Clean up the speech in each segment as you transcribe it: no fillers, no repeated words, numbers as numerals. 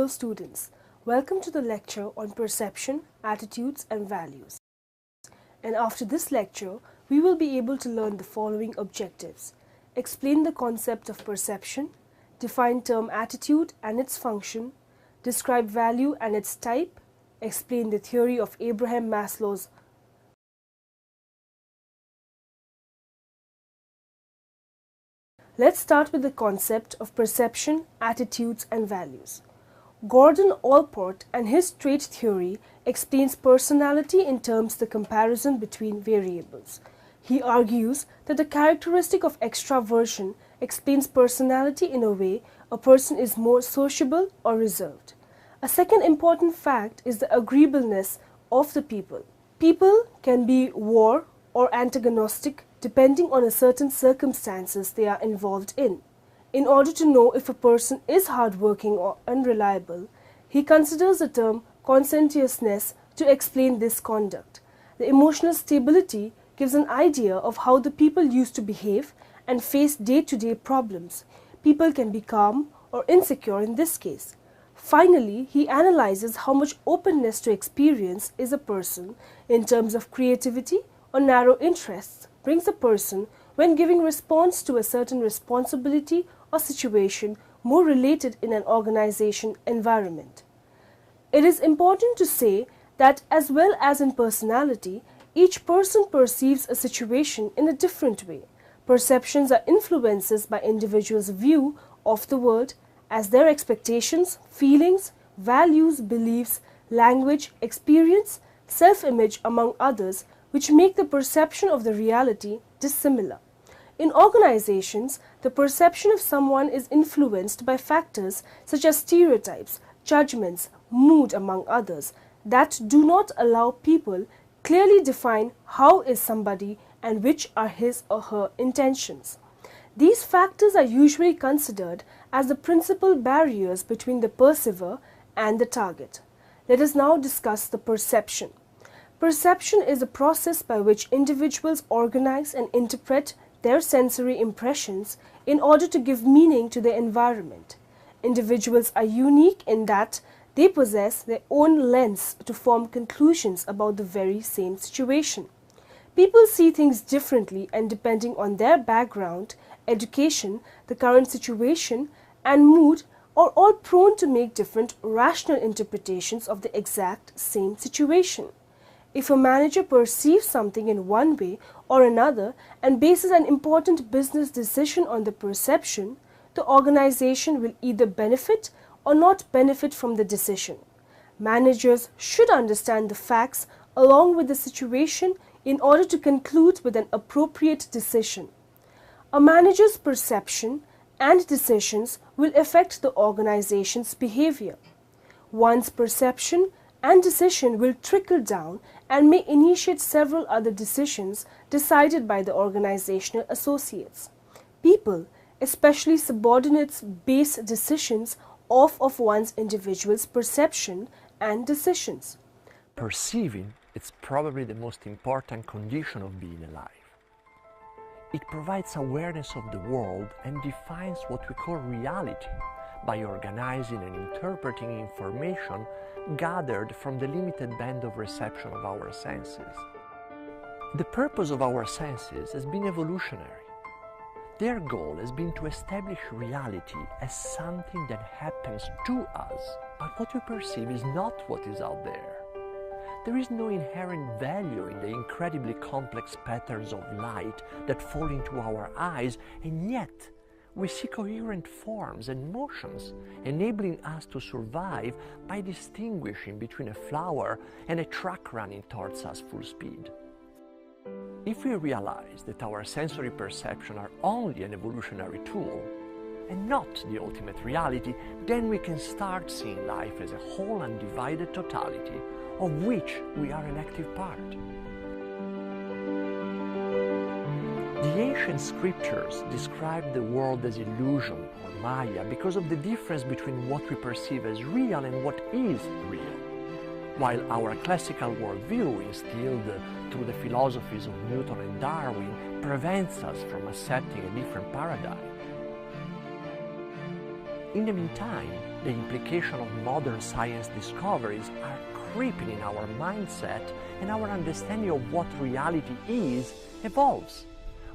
students, welcome to the lecture on perception, attitudes and values. And after this lecture, we will be able to learn the following objectives: explain the concept of perception, define term attitude and its function, describe value and its type, explain the theory of Abraham Maslow's. Let's start with the concept of perception, attitudes and values. Gordon Allport and his trait theory explains personality in terms of the comparison between variables. He argues that the characteristic of extraversion explains personality in a way a person is more sociable or reserved. A second important fact is the agreeableness of the people. People can be war or antagonistic depending on a certain circumstances they are involved in. In order to know if a person is hardworking or unreliable, he considers the term conscientiousness to explain this conduct. The emotional stability gives an idea of how the people used to behave and face day-to-day problems. People can be calm or insecure in this case. Finally, he analyzes how much openness to experience is a person in terms of creativity or narrow interests brings a person when giving response to a certain responsibility or situation more related in an organization environment. It is important to say that as well as in personality, each person perceives a situation in a different way. Perceptions are influences by individuals' view of the world as their expectations, feelings, values, beliefs, language, experience, self-image among others, which make the perception of the reality dissimilar. In organizations, the perception of someone is influenced by factors such as stereotypes, judgments, mood among others that do not allow people clearly define how is somebody and which are his or her intentions. These factors are usually considered as the principal barriers between the perceiver and the target. Let us now discuss the perception. Perception is a process by which individuals organize and interpret their sensory impressions in order to give meaning to their environment. Individuals are unique in that they possess their own lens to form conclusions about the very same situation. People see things differently and depending on their background, education, the current situation, and mood are all prone to make different rational interpretations of the exact same situation. If a manager perceives something in one way or another and bases an important business decision on the perception, the organization will either benefit or not benefit from the decision. Managers should understand the facts along with the situation in order to conclude with an appropriate decision. A manager's perception and decisions will affect the organization's behavior. One's perception and decision will trickle down and may initiate several other decisions decided by the organizational associates. People, especially subordinates, base decisions off of one's individual's perception and decisions. Perceiving is probably the most important condition of being alive. It provides awareness of the world and defines what we call reality by organizing and interpreting information gathered from the limited band of reception of our senses. The purpose of our senses has been evolutionary. Their goal has been to establish reality as something that happens to us, but what we perceive is not what is out there. There is no inherent value in the incredibly complex patterns of light that fall into our eyes, and yet we see coherent forms and motions, enabling us to survive by distinguishing between a flower and a truck running towards us full speed. If we realize that our sensory perception are only an evolutionary tool and not the ultimate reality, then we can start seeing life as a whole undivided totality of which we are an active part. The ancient scriptures describe the world as illusion or Maya because of the difference between what we perceive as real and what is real, while our classical worldview, instilled through the philosophies of Newton and Darwin, prevents us from accepting a different paradigm. In the meantime, the implication of modern science discoveries are creeping in our mindset, and our understanding of what reality is evolves,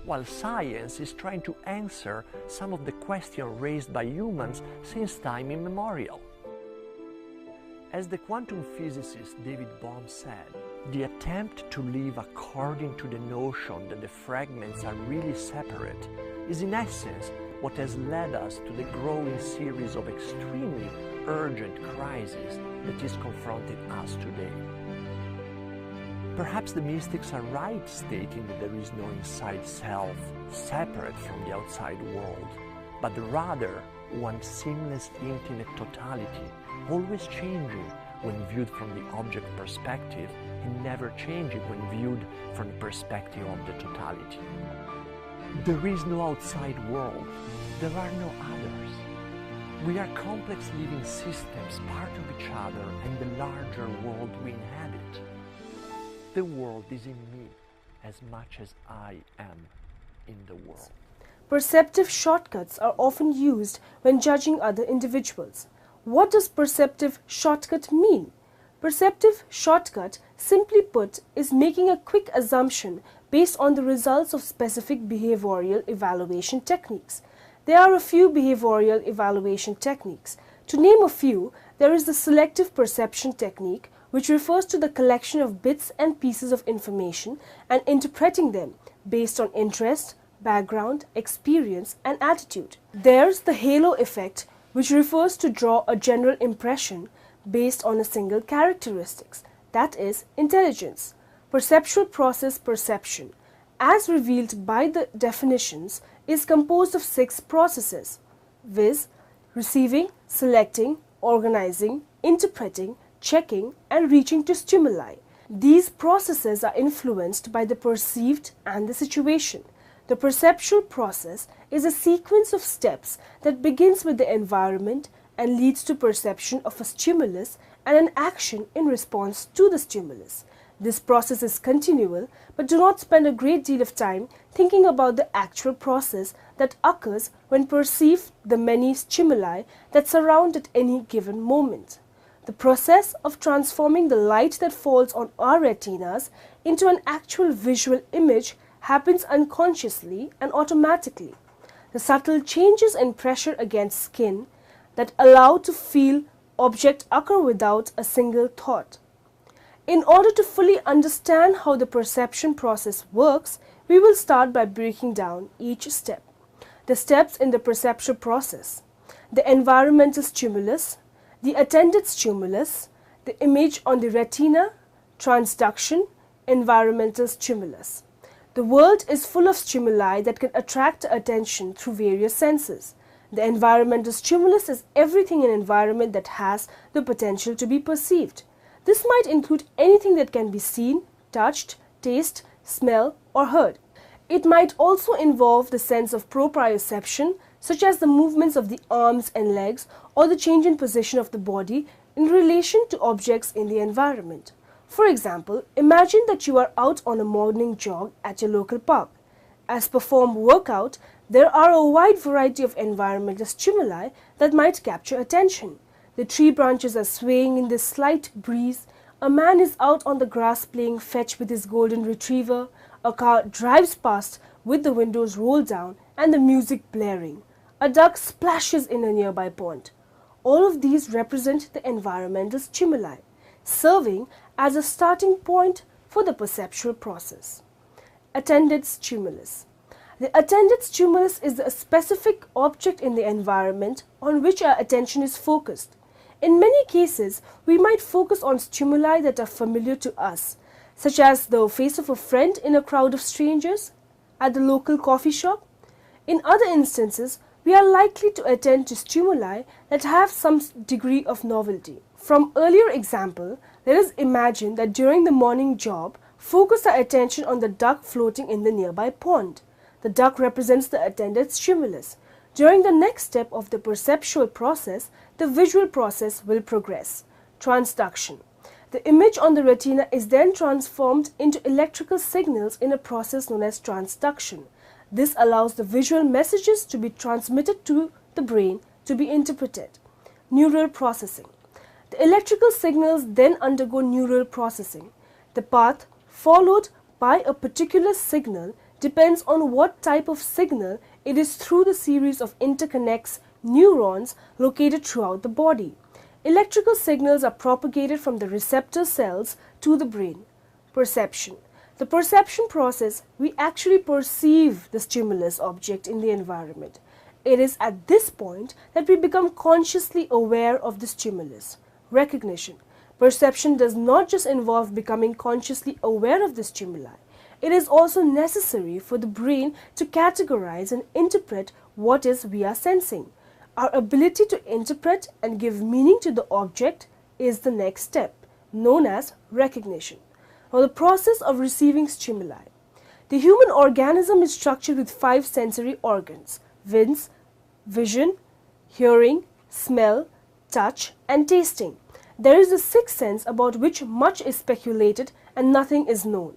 while science is trying to answer some of the questions raised by humans since time immemorial. As the quantum physicist David Bohm said, the attempt to live according to the notion that the fragments are really separate is in essence what has led us to the growing series of extremely urgent crises that is confronting us today. Perhaps the mystics are right stating that there is no inside self separate from the outside world, but rather one seamless intimate totality, always changing when viewed from the object perspective and never changing when viewed from the perspective of the totality. There is no outside world, there are no others. We are complex living systems, part of each other and the larger world we inhabit. The world is in me as much as I am in the world. Perceptive shortcuts are often used when judging other individuals. What does perceptive shortcut mean? Perceptive shortcut, simply put, is making a quick assumption based on the results of specific behavioral evaluation techniques. There are a few behavioral evaluation techniques. To name a few, there is the selective perception technique, which refers to the collection of bits and pieces of information and interpreting them based on interest, background, experience, and attitude. There's the halo effect, which refers to draw a general impression based on a single characteristics, that is, intelligence. Perceptual process perception, as revealed by the definitions, is composed of 6 processes, viz. Receiving, selecting, organizing, interpreting, checking, and reaching to stimuli. These processes are influenced by the perceived and the situation. The perceptual process is a sequence of steps that begins with the environment and leads to perception of a stimulus and an action in response to the stimulus. This process is continual, but do not spend a great deal of time thinking about the actual process that occurs when perceive the many stimuli that surround at any given moment. The process of transforming the light that falls on our retinas into an actual visual image happens unconsciously and automatically. The subtle changes in pressure against skin that allow to feel object occur without a single thought. In order to fully understand how the perception process works, we will start by breaking down each step. The steps in the perceptual process: the environmental stimulus, the attended stimulus, the image on the retina, transduction, environmental stimulus. The world is full of stimuli that can attract attention through various senses. The environmental stimulus is everything in an environment that has the potential to be perceived. This might include anything that can be seen, touched, tasted, smelled, or heard. It might also involve the sense of proprioception, such as the movements of the arms and legs or the change in position of the body in relation to objects in the environment. For example, imagine that you are out on a morning jog at your local park. As performed workout, there are a wide variety of environmental stimuli that might capture attention. The tree branches are swaying in the slight breeze, a man is out on the grass playing fetch with his golden retriever, a car drives past with the windows rolled down and the music blaring, a duck splashes in a nearby pond. All of these represent the environmental stimuli, serving as a starting point for the perceptual process. Attended stimulus. The attended stimulus is a specific object in the environment on which our attention is focused. In many cases, we might focus on stimuli that are familiar to us, such as the face of a friend in a crowd of strangers, at the local coffee shop. In other instances, we are likely to attend to stimuli that have some degree of novelty. From earlier example, let us imagine that during the morning jog, focus our attention on the duck floating in the nearby pond. The duck represents the attended stimulus. During the next step of the perceptual process, the visual process will progress. Transduction. The image on the retina is then transformed into electrical signals in a process known as transduction. This allows the visual messages to be transmitted to the brain to be interpreted. Neural processing. The electrical signals then undergo neural processing. The path followed by a particular signal depends on what type of signal it is through the series of interconnects neurons located throughout the body. Electrical signals are propagated from the receptor cells to the brain. Perception. The perception process, we actually perceive the stimulus object in the environment. It is at this point that we become consciously aware of the stimulus. Recognition. Perception does not just involve becoming consciously aware of the stimuli. It is also necessary for the brain to categorize and interpret what is we are sensing. Our ability to interpret and give meaning to the object is the next step, known as recognition. Now, the process of receiving stimuli. The human organism is structured with 5 sensory organs: vision, hearing, smell, touch, and tasting. There is a 6th sense about which much is speculated and nothing is known.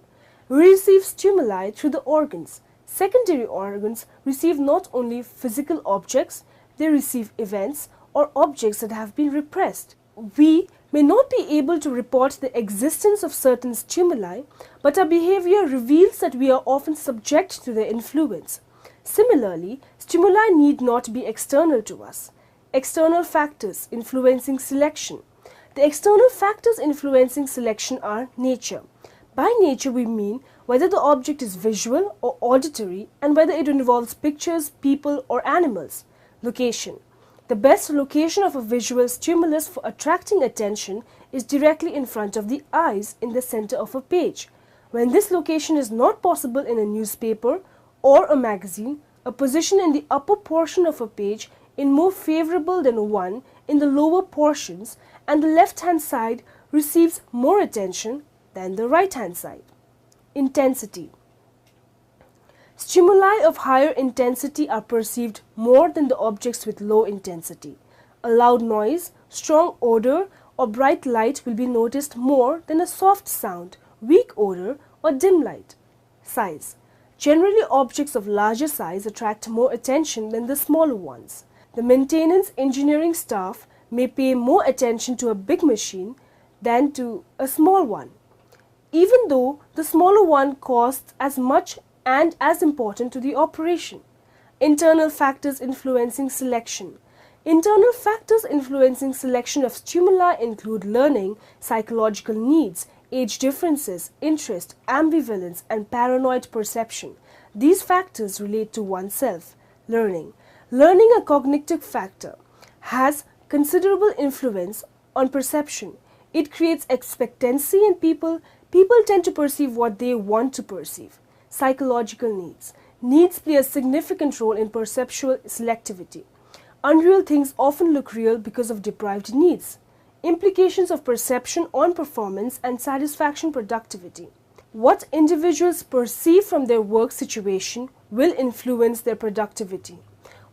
We receive stimuli through the organs. Secondary organs receive not only physical objects, they receive events or objects that have been repressed. We may not be able to report the existence of certain stimuli, but our behavior reveals that we are often subject to their influence. Similarly, stimuli need not be external to us. External factors influencing selection. The external factors influencing selection are nature. By nature, we mean whether the object is visual or auditory and whether it involves pictures, people, or animals. Location. The best location of a visual stimulus for attracting attention is directly in front of the eyes in the center of a page. When this location is not possible in a newspaper or a magazine, a position in the upper portion of a page is more favorable than one in the lower portions, and the left-hand side receives more attention than the right-hand side. Intensity. Stimuli of higher intensity are perceived more than the objects with low intensity. A loud noise, strong odor, or bright light will be noticed more than a soft sound, weak odor, or dim light. Size. Generally, objects of larger size attract more attention than the smaller ones. The maintenance engineering staff may pay more attention to a big machine than to a small one, even though the smaller one costs as much and as important to the operation. Internal factors influencing selection. Internal factors influencing selection of stimuli include learning, psychological needs, age differences, interest, ambivalence, and paranoid perception. These factors relate to oneself. Learning. Learning, a cognitive factor, has considerable influence on perception. It creates expectancy in people. People tend to perceive what they want to perceive. Psychological needs. Needs play a significant role in perceptual selectivity. Unreal things often look real because of deprived needs. Implications of perception on performance and satisfaction productivity. What individuals perceive from their work situation will influence their productivity.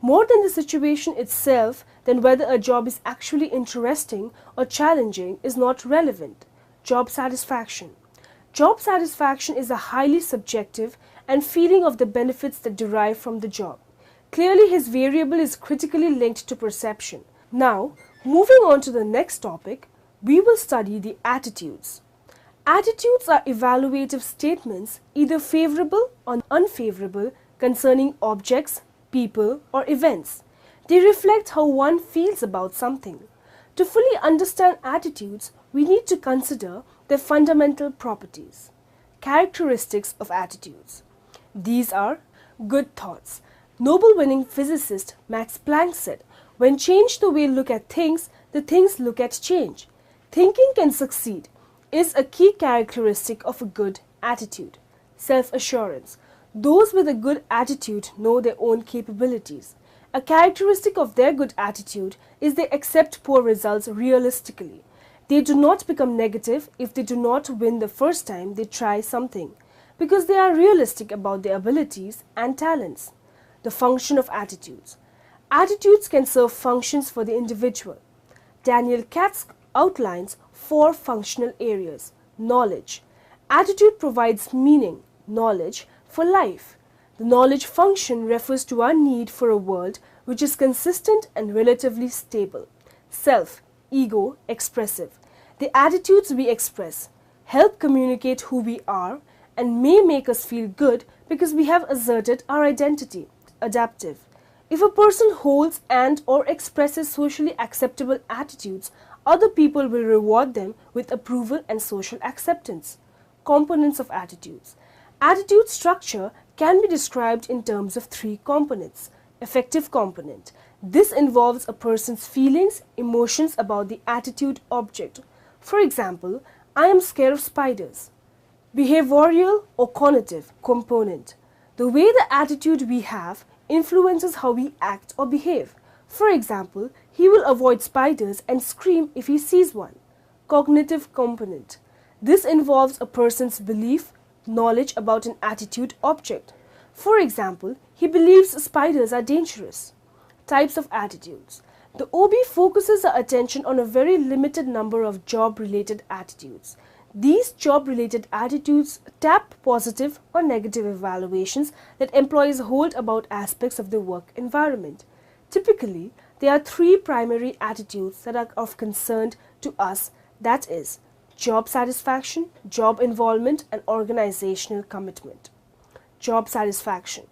More than the situation itself, than whether a job is actually interesting or challenging, is not relevant. Job satisfaction. Job satisfaction is a highly subjective and feeling of the benefits that derive from the job. Clearly, his variable is critically linked to perception. Now, moving on to the next topic, we will study the attitudes. Attitudes are evaluative statements, either favorable or unfavorable, concerning objects, people, or events. They reflect how one feels about something. To fully understand attitudes, we need to consider their fundamental properties. Characteristics of attitudes. These are good thoughts. Nobel-winning physicist Max Planck said, "When change the way you look at things, the things look at change." Thinking can succeed is a key characteristic of a good attitude. Self-assurance. Those with a good attitude know their own capabilities. A characteristic of their good attitude is they accept poor results realistically. They do not become negative if they do not win the first time they try something, because they are realistic about their abilities and talents. The function of attitudes. Attitudes can serve functions for the individual. Daniel Katz outlines 4 functional areas. Knowledge. Attitude provides meaning, knowledge, for life. The knowledge function refers to our need for a world which is consistent and relatively stable. Self, ego, expressive. The attitudes we express help communicate who we are and may make us feel good because we have asserted our identity. Adaptive. If a person holds and/or expresses socially acceptable attitudes, other people will reward them with approval and social acceptance. Components of attitudes. Attitude structure can be described in terms of three components. Affective component. This involves a person's feelings, emotions about the attitude object. For example, I am scared of spiders. Behavioral or cognitive component. The way the attitude we have influences how we act or behave. For example, he will avoid spiders and scream if he sees one. Cognitive component. This involves a person's belief, knowledge about an attitude object. For example, he believes spiders are dangerous. Types of attitudes. The OB focuses our attention on a very limited number of job-related attitudes. These job-related attitudes tap positive or negative evaluations that employees hold about aspects of their work environment. Typically, there are three primary attitudes that are of concern to us, that is, job satisfaction, job involvement, and organizational commitment. Job satisfaction.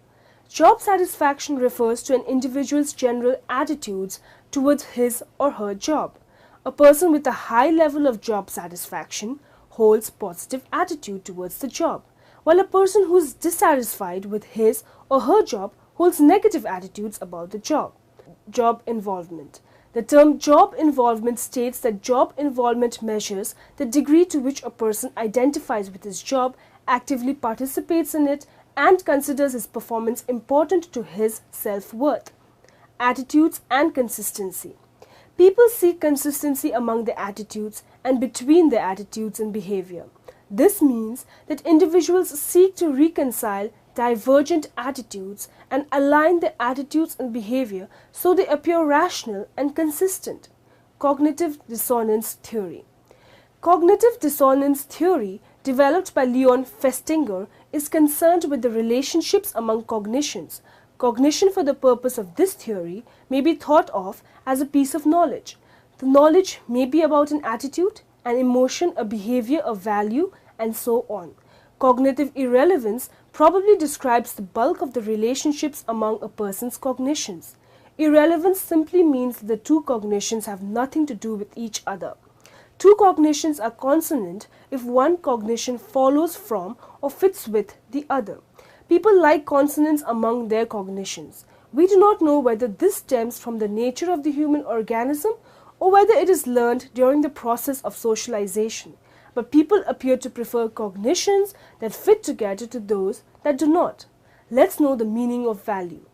Job satisfaction refers to an individual's general attitudes towards his or her job. A person with a high level of job satisfaction holds positive attitude towards the job, while a person who is dissatisfied with his or her job holds negative attitudes about the job. Job involvement. The term job involvement states that job involvement measures the degree to which a person identifies with his job, actively participates in it, and considers his performance important to his self-worth. Attitudes and consistency. People seek consistency among their attitudes and between their attitudes and behavior. This means that individuals seek to reconcile divergent attitudes and align their attitudes and behavior so they appear rational and consistent. Cognitive dissonance theory. Cognitive dissonance theory, developed by Leon Festinger, is concerned with the relationships among cognitions. Cognition for the purpose of this theory may be thought of as a piece of knowledge. The knowledge may be about an attitude, an emotion, a behavior, a value, and so on. Cognitive irrelevance probably describes the bulk of the relationships among a person's cognitions. Irrelevance simply means that the two cognitions have nothing to do with each other. Two cognitions are consonant if one cognition follows from or fits with the other. People like consonance among their cognitions. We do not know whether this stems from the nature of the human organism or whether it is learned during the process of socialization. But people appear to prefer cognitions that fit together to those that do not. Let's know the meaning of value.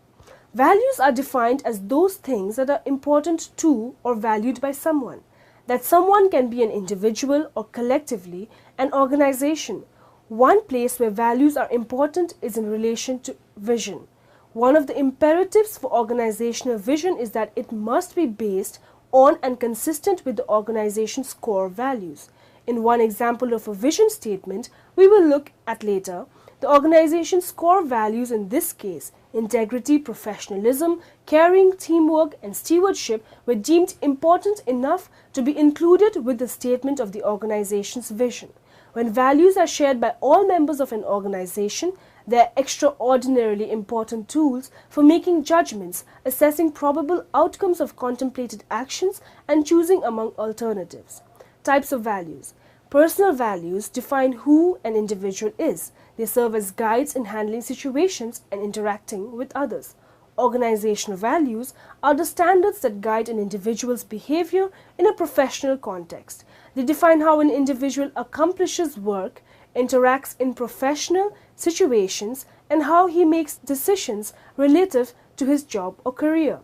Values are defined as those things that are important to or valued by someone. That someone can be an individual or collectively an organization. One place where values are important is in relation to vision. One of the imperatives for organizational vision is that it must be based on and consistent with the organization's core values. In one example of a vision statement we will look at later, the organization's core values, in this case integrity, professionalism, caring, teamwork, and stewardship, were deemed important enough to be included with the statement of the organization's vision. When values are shared by all members of an organization, they are extraordinarily important tools for making judgments, assessing probable outcomes of contemplated actions, and choosing among alternatives. Types of values. Personal values define who an individual is. They serve as guides in handling situations and interacting with others. Organizational values are the standards that guide an individual's behavior in a professional context. They define how an individual accomplishes work, interacts in professional situations, and how he makes decisions relative to his job or career.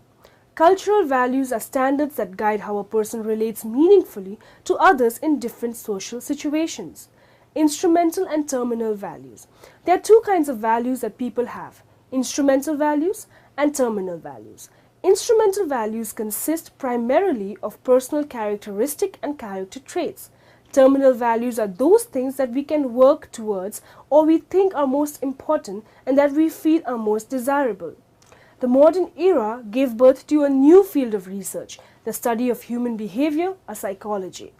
Cultural values are standards that guide how a person relates meaningfully to others in different social situations. Instrumental and terminal values. There are two kinds of values that people have: instrumental values and terminal values. Instrumental values consist primarily of personal characteristic and character traits. Terminal values are those things that we can work towards or we think are most important and that we feel are most desirable. The modern era gave birth to a new field of research, the study of human behavior, or psychology.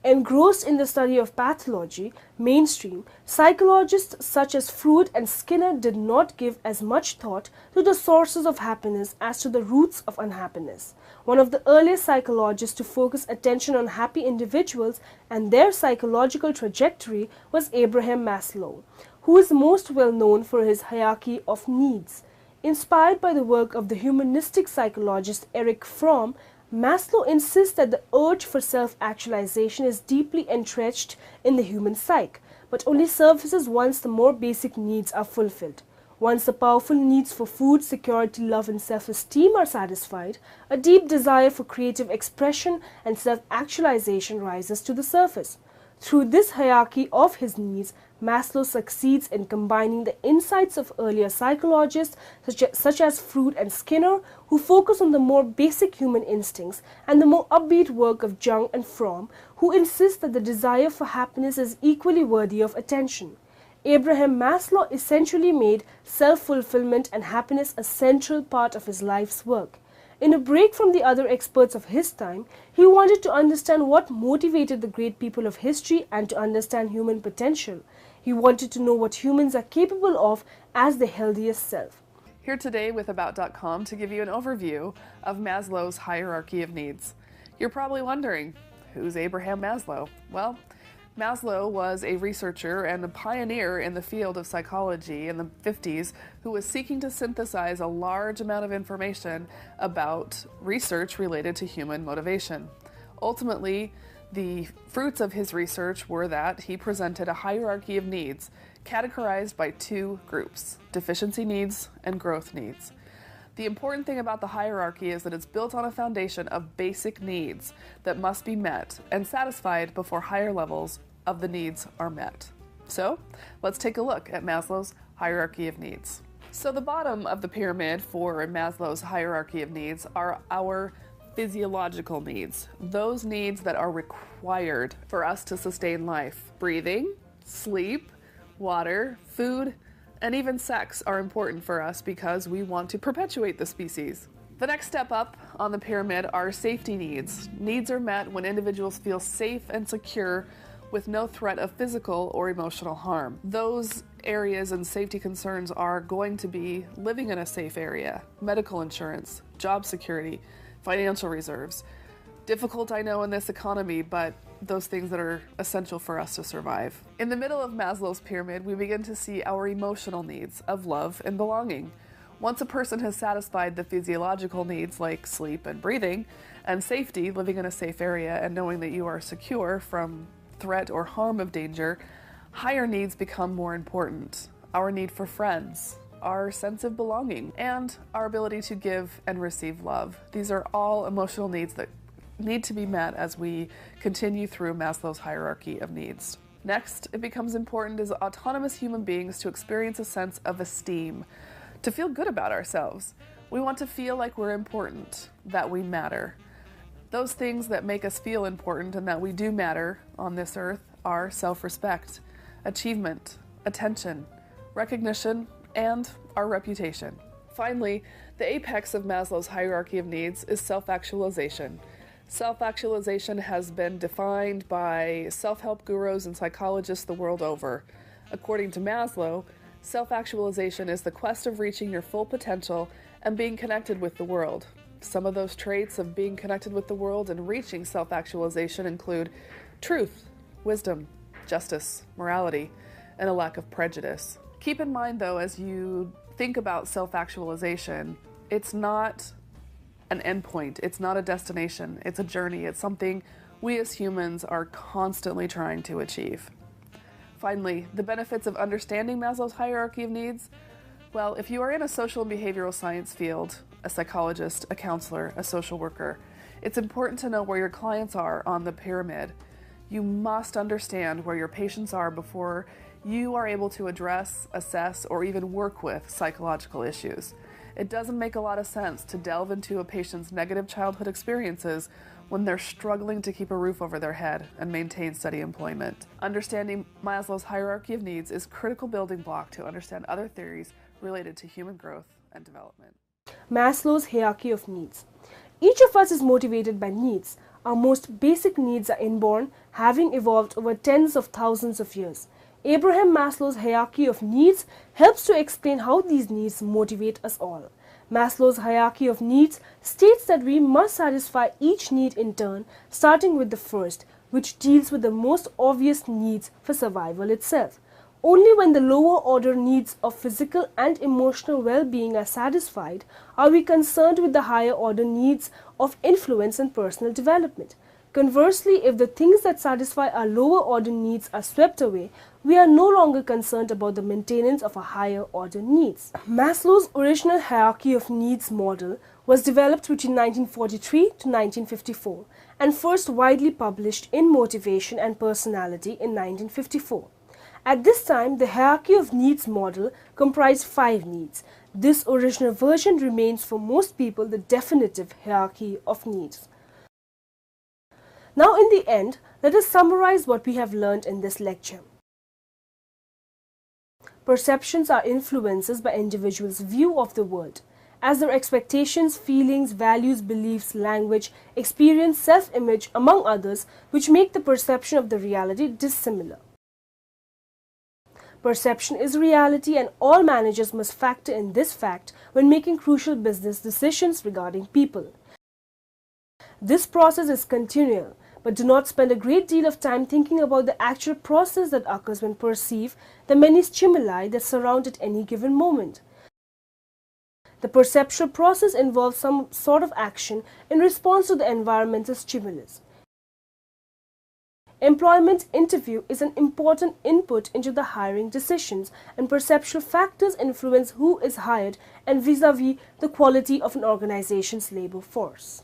Engrossed in the study of pathology, mainstream psychologists such as Freud and Skinner did not give as much thought to the sources of happiness as to the roots of unhappiness. One of the earliest psychologists to focus attention on happy individuals and their psychological trajectory was Abraham Maslow, who is most well known for his hierarchy of needs. Inspired by the work of the humanistic psychologist Erich Fromm, Maslow insists that the urge for self-actualization is deeply entrenched in the human psyche, but only surfaces once the more basic needs are fulfilled. Once the powerful needs for food, security, love, and self-esteem are satisfied, a deep desire for creative expression and self-actualization rises to the surface. Through this hierarchy of his needs, Maslow succeeds in combining the insights of earlier psychologists such as Freud and Skinner, who focus on the more basic human instincts, and the more upbeat work of Jung and Fromm, who insist that the desire for happiness is equally worthy of attention. Abraham Maslow essentially made self-fulfillment and happiness a central part of his life's work. In a break from the other experts of his time, he wanted to understand what motivated the great people of history and to understand human potential. He wanted to know what humans are capable of as their healthiest self. Here today with About.com to give you an overview of Maslow's hierarchy of needs. You're probably wondering, who's Abraham Maslow? Well, Maslow was a researcher and a pioneer in the field of psychology in the 50s who was seeking to synthesize a large amount of information about research related to human motivation. Ultimately, the fruits of his research were that he presented a hierarchy of needs categorized by two groups: deficiency needs and growth needs. The important thing about the hierarchy is that it's built on a foundation of basic needs that must be met and satisfied before higher levels of the needs are met. So, let's take a look at Maslow's hierarchy of needs. So the bottom of the pyramid for Maslow's hierarchy of needs are our physiological needs, those needs that are required for us to sustain life. Breathing, sleep, water, food, and even sex are important for us because we want to perpetuate the species. The next step up on the pyramid are safety needs. Needs are met when individuals feel safe and secure with no threat of physical or emotional harm. Those areas and safety concerns are going to be living in a safe area, medical insurance, job security, financial reserves. Difficult, I know, in this economy, but those things that are essential for us to survive. In the middle of Maslow's pyramid, we begin to see our emotional needs of love and belonging. Once a person has satisfied the physiological needs like sleep and breathing, and safety, living in a safe area and knowing that you are secure from threat or harm of danger, higher needs become more important. Our need for friends, our sense of belonging, and our ability to give and receive love. These are all emotional needs that need to be met as we continue through Maslow's hierarchy of needs. Next, it becomes important as autonomous human beings to experience a sense of esteem, to feel good about ourselves. We want to feel like we're important, that we matter. Those things that make us feel important and that we do matter on this earth are self-respect, achievement, attention, recognition, and our reputation. Finally, the apex of Maslow's hierarchy of needs is self-actualization. Self-actualization has been defined by self-help gurus and psychologists the world over. According to Maslow, self-actualization is the quest of reaching your full potential and being connected with the world. Some of those traits of being connected with the world and reaching self-actualization include truth, wisdom, justice, morality, and a lack of prejudice. Keep in mind, though, as you think about self-actualization, it's not an endpoint, it's not a destination, it's a journey, it's something we as humans are constantly trying to achieve. Finally, the benefits of understanding Maslow's hierarchy of needs. Well, if you are in a social and behavioral science field, a psychologist, a counselor, a social worker, it's important to know where your clients are on the pyramid. You must understand where your patients are before you are able to address, assess, or even work with psychological issues. It doesn't make a lot of sense to delve into a patient's negative childhood experiences when they're struggling to keep a roof over their head and maintain steady employment. Understanding Maslow's hierarchy of needs is a critical building block to understand other theories related to human growth and development. Maslow's hierarchy of needs. Each of us is motivated by needs. Our most basic needs are inborn, having evolved over tens of thousands of years. Abraham Maslow's hierarchy of needs helps to explain how these needs motivate us all. Maslow's hierarchy of needs states that we must satisfy each need in turn, starting with the first, which deals with the most obvious needs for survival itself. Only when the lower order needs of physical and emotional well-being are satisfied are we concerned with the higher order needs of influence and personal development. Conversely, if the things that satisfy our lower order needs are swept away, we are no longer concerned about the maintenance of our higher order needs. Maslow's original hierarchy of needs model was developed between 1943 to 1954 and first widely published in Motivation and Personality in 1954. At this time, the hierarchy of needs model comprised 5 needs. This original version remains for most people the definitive hierarchy of needs. Now in the end, let us summarize what we have learned in this lecture. Perceptions are influences by individuals' view of the world, as their expectations, feelings, values, beliefs, language, experience, self-image, among others, which make the perception of the reality dissimilar. Perception is reality, and all managers must factor in this fact when making crucial business decisions regarding people. This process is continual, but do not spend a great deal of time thinking about the actual process that occurs when perceive the many stimuli that surround at any given moment. The perceptual process involves some sort of action in response to the environmental stimulus. Employment interview is an important input into the hiring decisions, and perceptual factors influence who is hired and vis-à-vis the quality of an organization's labor force.